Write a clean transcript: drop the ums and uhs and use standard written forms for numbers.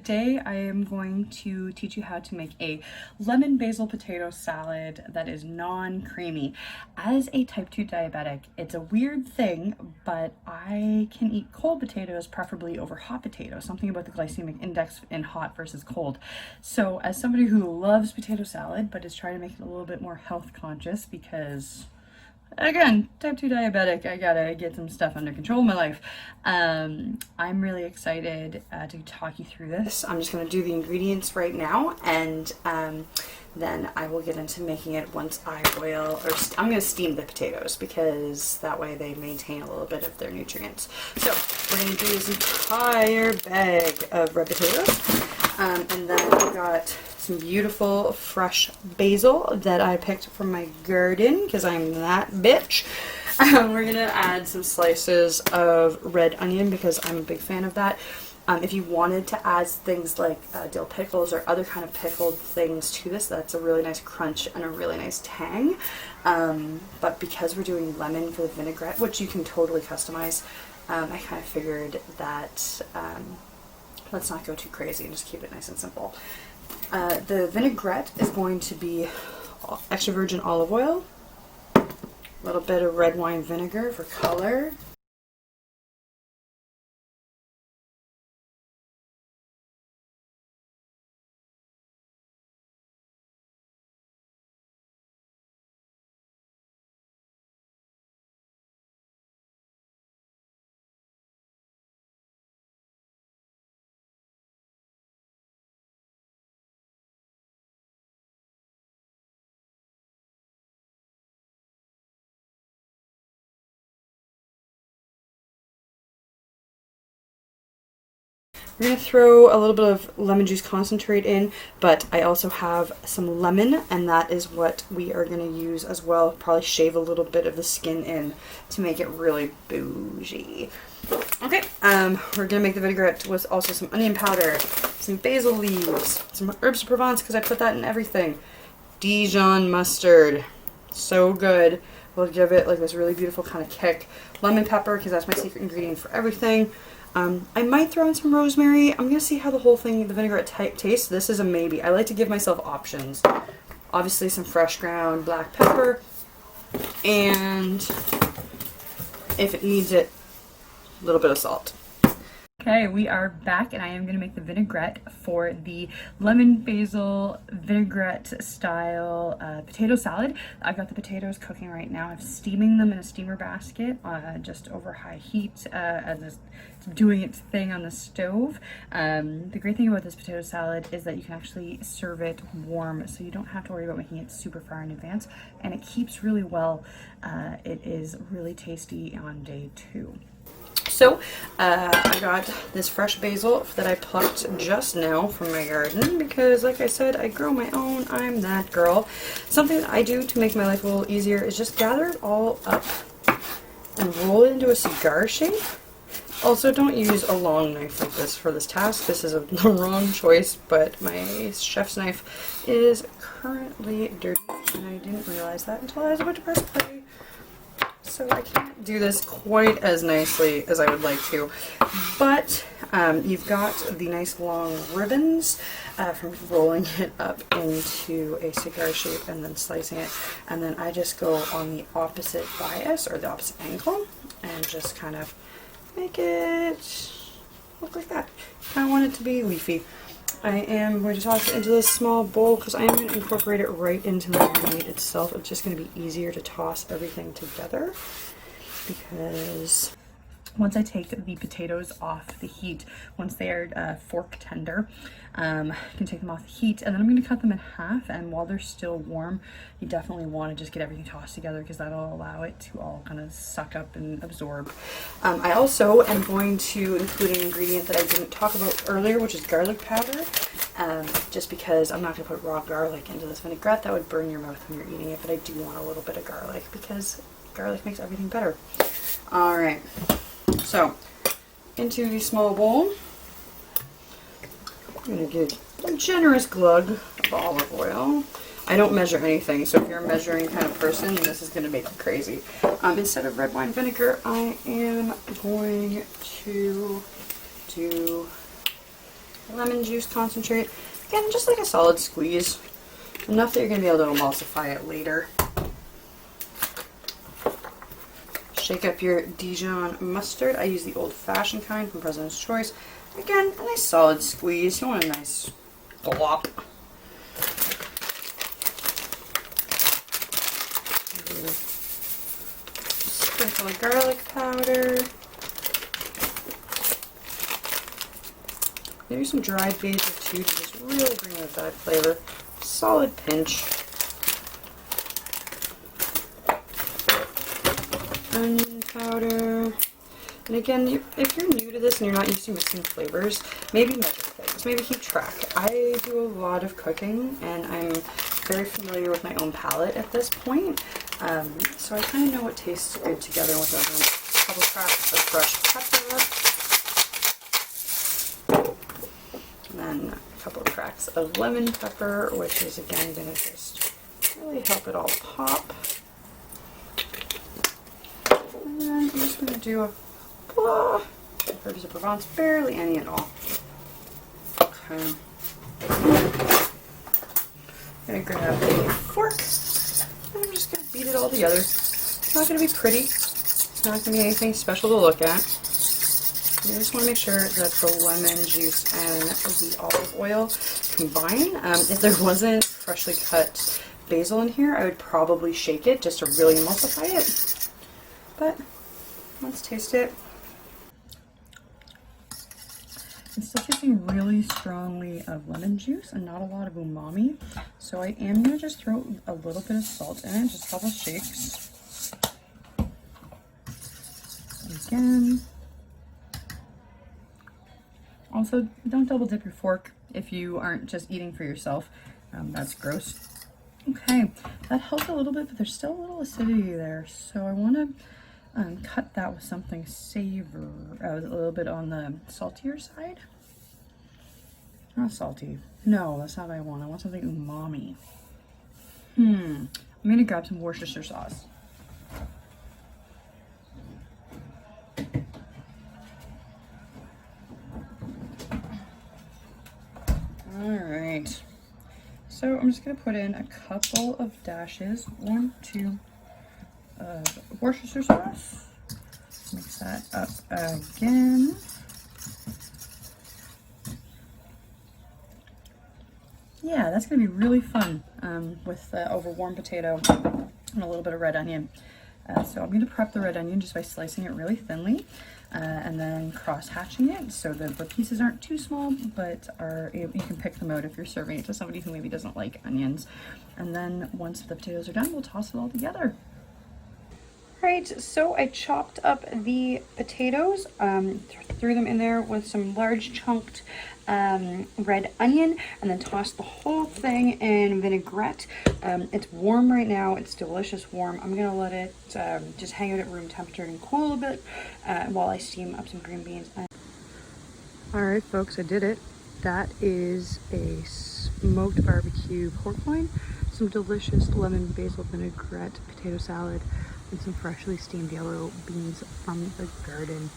Today I am going to teach you how to make a lemon basil potato salad that is non-creamy. As a type 2 diabetic, it's a weird thing, but I can eat cold potatoes preferably over hot potatoes, something about the glycemic index in hot versus cold. So as somebody who loves potato salad but is trying to make it a little bit more health conscious because again, type 2 diabetic, I gotta get some stuff under control in my life. I'm really excited to talk you through this. I'm just gonna do the ingredients right now, and then I will get into making it once I boil, or I'm gonna steam the potatoes because that way they maintain a little bit of their nutrients. So we're gonna do this entire bag of red potatoes, and then I've got some beautiful fresh basil that I picked from my garden because I'm that bitch. We're gonna add some slices of red onion because I'm a big fan of that. If you wanted to add things like dill pickles or other kind of pickled things to this, that's a really nice crunch and a really nice tang. But because we're doing lemon for the vinaigrette, which you can totally customize, I kind of figured that let's not go too crazy and just keep it nice and simple. The vinaigrette is going to be extra virgin olive oil, a little bit of red wine vinegar for color, we're going to throw a little bit of lemon juice concentrate in, but I also have some lemon, and that is what we are going to use as well. Probably shave a little bit of the skin in to make it really bougie. Okay, we're going to make the vinaigrette with also some onion powder, some basil leaves, some herbs de Provence because I put that in everything. Dijon mustard, so good. We'll give it like this really beautiful kind of kick. Lemon pepper because that's my secret ingredient for everything. I might throw in some rosemary. I'm going to see how the whole thing, the vinaigrette tastes. This is a maybe. I like to give myself options. Obviously some fresh ground black pepper, and if it needs it, a little bit of salt. Okay, we are back, and I am going to make the vinaigrette for the lemon basil vinaigrette style potato salad. I've got the potatoes cooking right now. I'm steaming them in a steamer basket just over high heat as it's doing its thing on the stove. The great thing about this potato salad is that you can actually serve it warm, so you don't have to worry about making it super far in advance, and it keeps really well. It is really tasty on day 2. So I got this fresh basil that I plucked just now from my garden because, like I said, I grow my own. I'm that girl. Something that I do to make my life a little easier is just gather it all up and roll it into a cigar shape. Also, don't use a long knife like this for this task. This is the wrong choice, but my chef's knife is currently dirty, and I didn't realize that until I was about to press play. So I can't do this quite as nicely as I would like to, but you've got the nice long ribbons from rolling it up into a cigar shape and then slicing it, and then I just go on the opposite bias or the opposite angle and just kind of make it look like that. I want it to be leafy. I am going to toss it into this small bowl because I am going to incorporate it right into the meat itself. It's just going to be easier to toss everything together because once I take the potatoes off the heat, once they are fork tender, I can take them off the heat, and then I'm going to cut them in half, and while they're still warm, you definitely want to just get everything tossed together because that'll allow it to all kind of suck up and absorb. I also am going to include an ingredient that I didn't talk about earlier, which is garlic powder, just because I'm not going to put raw garlic into this vinaigrette. That would burn your mouth when you're eating it, but I do want a little bit of garlic because garlic makes everything better. Alright, so into the small bowl, I'm going to get a generous glug of olive oil. I don't measure anything, so if you're a measuring kind of person, this is going to make you crazy. Instead of red wine vinegar, I am going to do lemon juice concentrate. Again, just like a solid squeeze. Enough that you're going to be able to emulsify it later. Shake up your Dijon mustard. I use the old-fashioned kind from President's Choice. Again, a nice solid squeeze. You want a nice glop. Sprinkle of garlic powder. Maybe some dried basil too to just really bring out that flavor. Solid pinch. Onion powder. And again, if you're new to this and you're not used to mixing flavors, maybe measure things, maybe keep track. I do a lot of cooking and I'm very familiar with my own palate at this point, so I kind of know what tastes good together with everything. A couple cracks of fresh pepper, and then a couple of cracks of lemon pepper, which is again going to just really help it all pop. And then I'm just going to do a herbs of Provence, barely any at all. Okay. I'm going to grab a fork and I'm just going to beat it all together. It's not going to be pretty. It's not going to be anything special to look at. You just want to make sure that the lemon juice and the olive oil combine. If there wasn't freshly cut basil in here, I would probably shake it just to really emulsify it. But let's taste it. It's still tasting really strongly of lemon juice and not a lot of umami. So I am going to just throw a little bit of salt in it, just a couple shakes. Again. Also, don't double dip your fork if you aren't just eating for yourself. That's gross. Okay, that helped a little bit, but there's still a little acidity there. So I want to cut that with something a little bit on the saltier side. Not salty. No, that's not what I want. I want something umami. I'm gonna grab some Worcestershire sauce. Alright. So I'm just gonna put in a couple of dashes. 1, 2 of Worcestershire sauce. Mix that up again. Yeah, that's gonna be really fun with over warm potato and a little bit of red onion. So I'm gonna prep the red onion just by slicing it really thinly and then cross-hatching it so that the pieces aren't too small, but you can pick them out if you're serving it to somebody who maybe doesn't like onions. And then once the potatoes are done, we'll toss it all together. Right, so I chopped up the potatoes, threw them in there with some large chunked red onion, and then tossed the whole thing in vinaigrette. It's warm right now, it's delicious warm. I'm gonna let it just hang out at room temperature and cool a bit while I steam up some green beans. Alright folks, I did it. That is a smoked barbecue pork loin, some delicious lemon basil vinaigrette potato salad, and some freshly steamed yellow beans from the garden.